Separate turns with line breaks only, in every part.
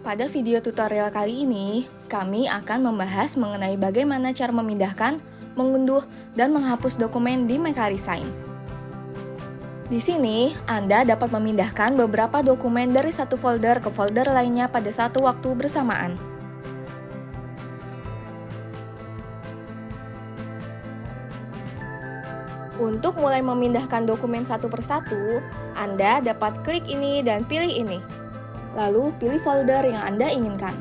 Pada video tutorial kali ini, kami akan membahas mengenai bagaimana cara memindahkan, mengunduh, dan menghapus dokumen di MekaResign. Di sini, Anda dapat memindahkan beberapa dokumen dari satu folder ke folder lainnya pada satu waktu bersamaan. Untuk mulai memindahkan dokumen satu persatu, Anda dapat klik ini dan pilih ini. Lalu pilih folder yang Anda inginkan.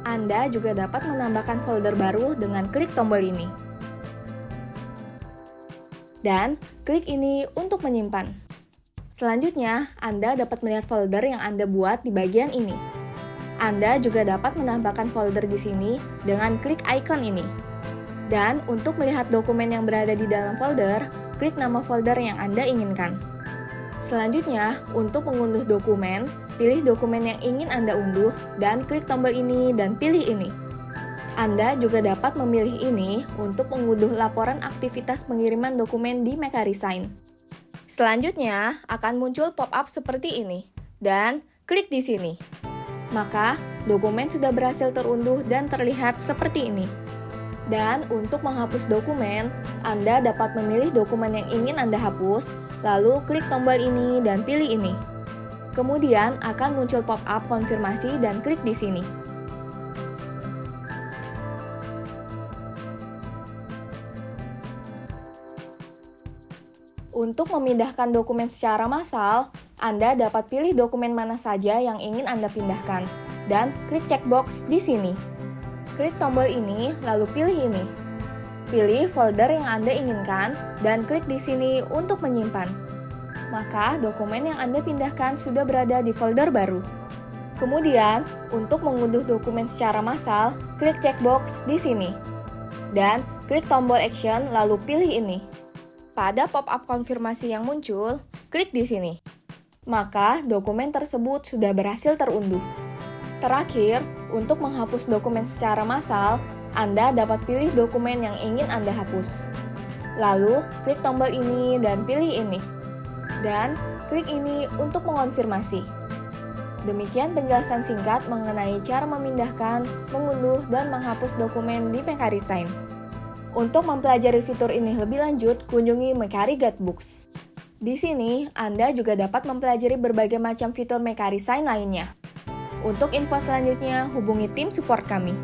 Anda juga dapat menambahkan folder baru dengan klik tombol ini. Dan klik ini untuk menyimpan. Selanjutnya, Anda dapat melihat folder yang Anda buat di bagian ini. Anda juga dapat menambahkan folder di sini dengan klik icon ini. Dan untuk melihat dokumen yang berada di dalam folder, klik nama folder yang Anda inginkan. Selanjutnya, untuk mengunduh dokumen, pilih dokumen yang ingin Anda unduh dan klik tombol ini dan pilih ini. Anda juga dapat memilih ini untuk mengunduh laporan aktivitas pengiriman dokumen di MekaResign. Selanjutnya, akan muncul pop-up seperti ini dan klik di sini. Maka, dokumen sudah berhasil terunduh dan terlihat seperti ini. Dan untuk menghapus dokumen, Anda dapat memilih dokumen yang ingin Anda hapus, lalu klik tombol ini dan pilih ini. Kemudian akan muncul pop-up konfirmasi dan klik di sini. Untuk memindahkan dokumen secara massal, Anda dapat pilih dokumen mana saja yang ingin Anda pindahkan, dan klik checkbox di sini. Klik tombol ini, lalu pilih ini. Pilih folder yang Anda inginkan, dan klik di sini untuk menyimpan. Maka, dokumen yang Anda pindahkan sudah berada di folder baru. Kemudian, untuk mengunduh dokumen secara massal, klik checkbox di sini. Dan klik tombol action, lalu pilih ini. Pada pop-up konfirmasi yang muncul, klik di sini. Maka, dokumen tersebut sudah berhasil terunduh. Terakhir, untuk menghapus dokumen secara massal, Anda dapat pilih dokumen yang ingin Anda hapus. Lalu, klik tombol ini dan pilih ini. Dan klik ini untuk mengonfirmasi. Demikian penjelasan singkat mengenai cara memindahkan, mengunduh, dan menghapus dokumen di MekaResign. Untuk mempelajari fitur ini lebih lanjut, kunjungi Mekari Guidebooks. Di sini, Anda juga dapat mempelajari berbagai macam fitur MekaResign lainnya. Untuk info selanjutnya, hubungi tim support kami.